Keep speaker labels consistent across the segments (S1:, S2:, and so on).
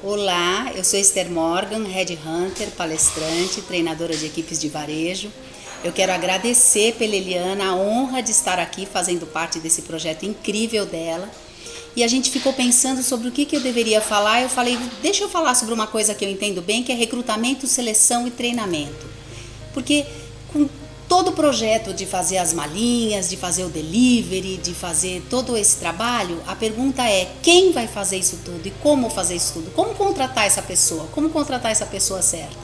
S1: Olá, eu sou Esther Morgan, Head Hunter, palestrante, treinadora de equipes de varejo. Eu quero agradecer pela Eliana a honra de estar aqui fazendo parte desse projeto incrível dela. E a gente ficou pensando sobre o que eu deveria falar. Eu falei, deixa eu falar sobre uma coisa que eu entendo bem, que é recrutamento, seleção e treinamento. Porque com todo o projeto de fazer as malinhas, de fazer o delivery, de fazer todo esse trabalho, a pergunta é quem vai fazer isso tudo e como fazer isso tudo? Como contratar essa pessoa? Como contratar essa pessoa certa?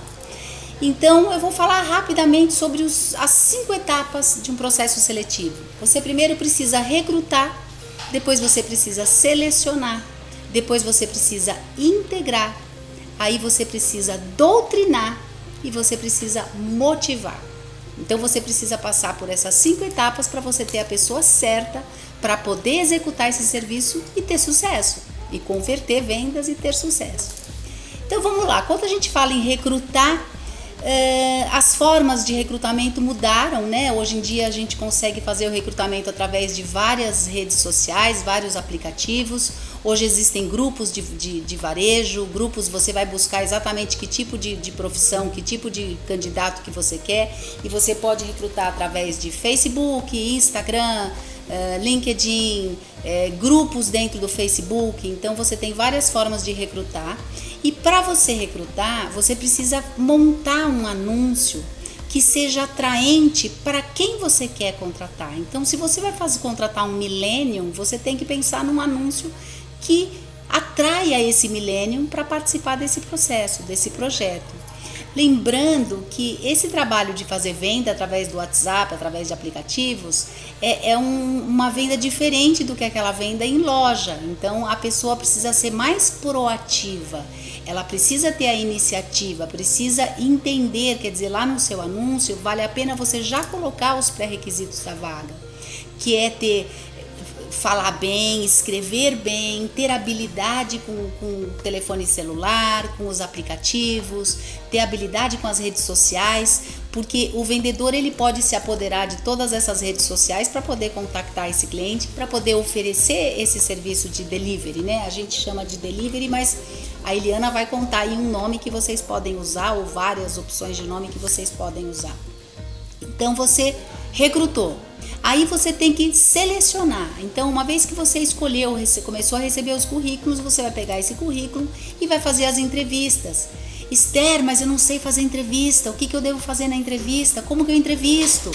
S1: Então eu vou falar rapidamente sobre as 5 etapas de um processo seletivo. Você primeiro precisa recrutar, depois você precisa selecionar, depois você precisa integrar, aí você precisa doutrinar e você precisa motivar. Então você precisa passar por essas 5 etapas para você ter a pessoa certa para poder executar esse serviço e ter sucesso, e converter vendas e ter sucesso. Então vamos lá, quando a gente fala em recrutar, as formas de recrutamento mudaram, né? Hoje em dia a gente consegue fazer o recrutamento através de várias redes sociais, vários aplicativos. Hoje existem grupos de varejo, grupos, você vai buscar exatamente que tipo de profissão, que tipo de candidato que você quer, e você pode recrutar através de Facebook, Instagram, LinkedIn, grupos dentro do Facebook. Então você tem várias formas de recrutar, e para você recrutar você precisa montar um anúncio que seja atraente para quem você quer contratar. Então se você vai contratar um millennium, você tem que pensar num anúncio que atraia esse millennium para participar desse processo, desse projeto. Lembrando que esse trabalho de fazer venda através do WhatsApp, através de aplicativos, uma venda diferente do que aquela venda em loja. Então a pessoa precisa ser mais proativa, ela precisa ter a iniciativa, precisa entender, quer dizer, lá no seu anúncio vale a pena você já colocar os pré-requisitos da vaga, que é falar bem, escrever bem, ter habilidade com o telefone celular, com os aplicativos, ter habilidade com as redes sociais, porque o vendedor ele pode se apoderar de todas essas redes sociais para poder contactar esse cliente, para poder oferecer esse serviço de delivery, né? A gente chama de delivery, mas a Eliana vai contar aí um nome que vocês podem usar, ou várias opções de nome que vocês podem usar. Então você recrutou. Aí você tem que selecionar. Então, uma vez que você escolheu, começou a receber os currículos, você vai pegar esse currículo e vai fazer as entrevistas. Esther, mas eu não sei fazer entrevista. O que eu devo fazer na entrevista? Como que eu entrevisto?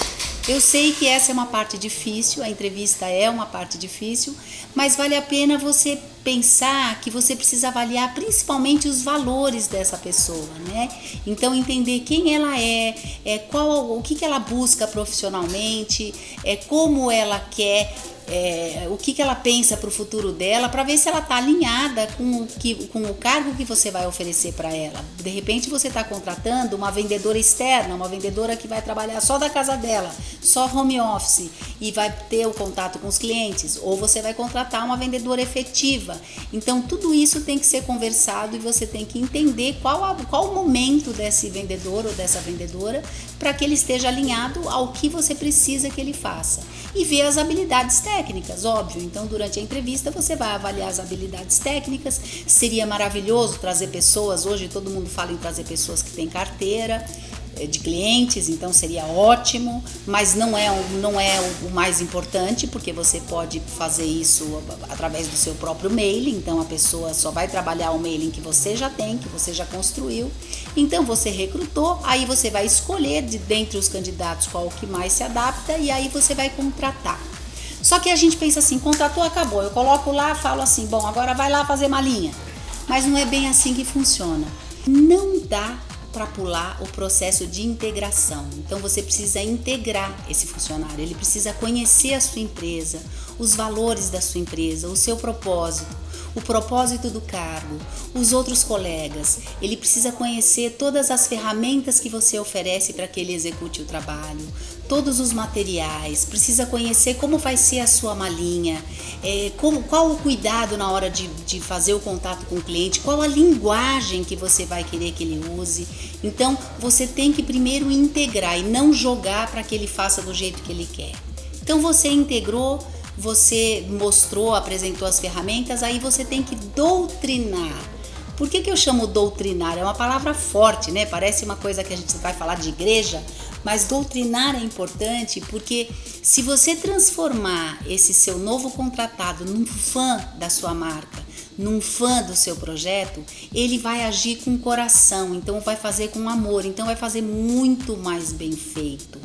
S1: Eu sei que essa é uma parte difícil, a entrevista é uma parte difícil, mas vale a pena você pensar que você precisa avaliar principalmente os valores dessa pessoa, né? Então entender quem ela o que ela busca profissionalmente, como ela quer, o que ela pensa para o futuro dela, para ver se ela está alinhada com o cargo que você vai oferecer para ela. De repente você está contratando uma vendedora externa, uma vendedora que vai trabalhar só da casa dela, só home office, e vai ter o contato com os clientes, ou você vai contratar uma vendedora efetiva. Então tudo isso tem que ser conversado e você tem que entender qual o momento desse vendedor ou dessa vendedora para que ele esteja alinhado ao que você precisa que ele faça. E ver as habilidades técnicas, óbvio. Então durante a entrevista você vai avaliar as habilidades técnicas. Seria maravilhoso trazer pessoas, hoje todo mundo fala em trazer pessoas que têm carteira de clientes, então seria ótimo, mas não é o mais importante, porque você pode fazer isso através do seu próprio mailing. Então a pessoa só vai trabalhar o mailing que você já tem, que você já construiu. Então você recrutou, aí você vai escolher dentre os candidatos qual o que mais se adapta, e aí você vai contratar. Só que a gente pensa assim, contratou, acabou, eu coloco lá, falo assim, bom, agora vai lá fazer malinha. Mas não é bem assim que funciona. Não dá para pular o processo de integração. Então você precisa integrar esse funcionário, ele precisa conhecer a sua empresa, os valores da sua empresa, o seu propósito, o propósito do cargo, os outros colegas. Ele precisa conhecer todas as ferramentas que você oferece para que ele execute o trabalho, todos os materiais, precisa conhecer como vai ser a sua malinha, qual o cuidado na hora de fazer o contato com o cliente, qual a linguagem que você vai querer que ele use. Então você tem que primeiro integrar e não jogar para que ele faça do jeito que ele quer. Então você integrou, você mostrou, apresentou as ferramentas, aí você tem que doutrinar. Por que eu chamo doutrinar? É uma palavra forte, né? Parece uma coisa que a gente vai falar de igreja, mas doutrinar é importante porque se você transformar esse seu novo contratado num fã da sua marca, num fã do seu projeto, ele vai agir com coração, então vai fazer com amor, então vai fazer muito mais bem feito.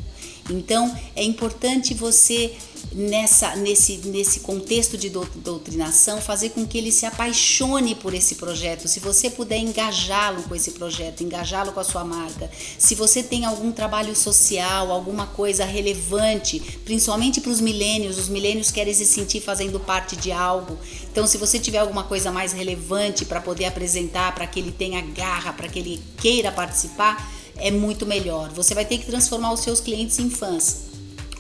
S1: Então é importante você nesse contexto de doutrinação fazer com que ele se apaixone por esse projeto. Se você puder engajá-lo com esse projeto, engajá-lo com a sua marca, se você tem algum trabalho social, alguma coisa relevante, principalmente para os milênios querem se sentir fazendo parte de algo. Então se você tiver alguma coisa mais relevante para poder apresentar, para que ele tenha garra, para que ele queira participar, é muito melhor. Você vai ter que transformar os seus clientes em fãs,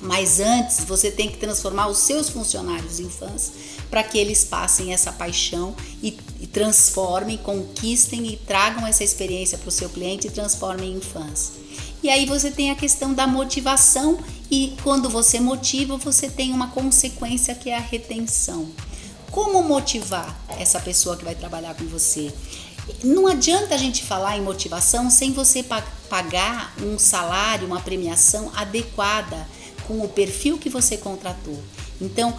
S1: mas antes você tem que transformar os seus funcionários em fãs para que eles passem essa paixão e transformem, conquistem e tragam essa experiência para o seu cliente e transformem em fãs. E aí você tem a questão da motivação, e quando você motiva, você tem uma consequência que é a retenção. Como motivar essa pessoa que vai trabalhar com você? Não adianta a gente falar em motivação sem você pagar um salário, uma premiação adequada com o perfil que você contratou. Então,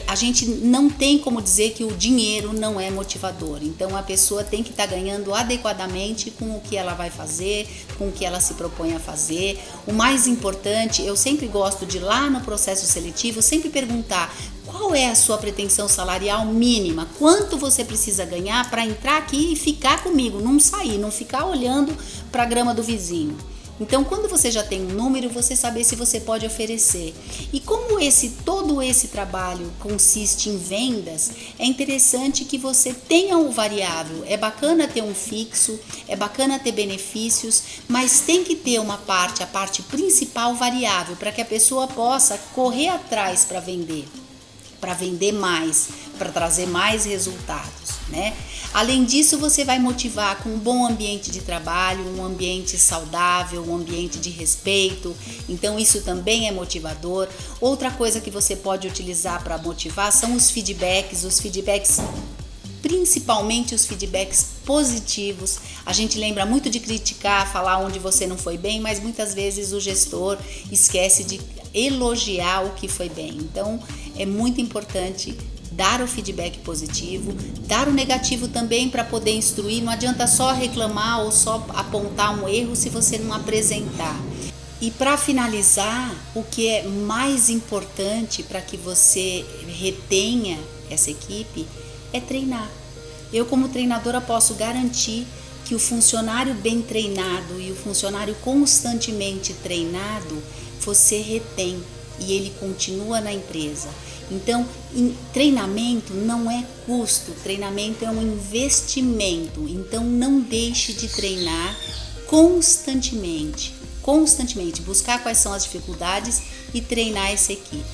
S1: a gente não tem como dizer que o dinheiro não é motivador. Então, a pessoa tem que estar ganhando adequadamente com o que ela vai fazer, com o que ela se propõe a fazer. O mais importante, eu sempre gosto de lá no processo seletivo, sempre perguntar qual é a sua pretensão salarial mínima, quanto você precisa ganhar para entrar aqui e ficar comigo, não sair, não ficar olhando para a grama do vizinho. Então, quando você já tem um número, você saber se você pode oferecer. E como todo esse trabalho consiste em vendas, é interessante que você tenha um variável. É bacana ter um fixo, é bacana ter benefícios, mas tem que ter uma parte, a parte principal variável, para que a pessoa possa correr atrás para vender mais, para trazer mais resultados, né? Além disso, você vai motivar com um bom ambiente de trabalho, um ambiente saudável, um ambiente de respeito. Então, isso também é motivador. Outra coisa que você pode utilizar para motivar são os feedbacks, principalmente os feedbacks positivos. A gente lembra muito de criticar, falar onde você não foi bem, mas muitas vezes o gestor esquece de elogiar o que foi bem. Então, é muito importante dar o feedback positivo, dar o negativo também para poder instruir. Não adianta só reclamar ou só apontar um erro se você não apresentar. E para finalizar, o que é mais importante para que você retenha essa equipe é treinar. Eu, como treinadora, posso garantir que o funcionário bem treinado e o funcionário constantemente treinado, você retém e ele continua na empresa. Então, treinamento não é custo, treinamento é um investimento. Então, não deixe de treinar constantemente, buscar quais são as dificuldades e treinar essa equipe.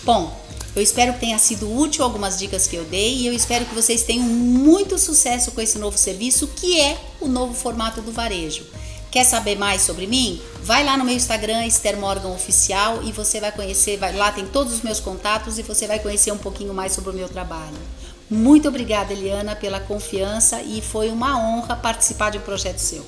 S1: Bom, eu espero que tenha sido útil algumas dicas que eu dei e eu espero que vocês tenham muito sucesso com esse novo serviço, que é o novo formato do varejo. Quer saber mais sobre mim? Vai lá no meu Instagram, Esther Morgan Oficial, e você vai conhecer, lá tem todos os meus contatos e você vai conhecer um pouquinho mais sobre o meu trabalho. Muito obrigada, Eliana, pela confiança, e foi uma honra participar de um projeto seu.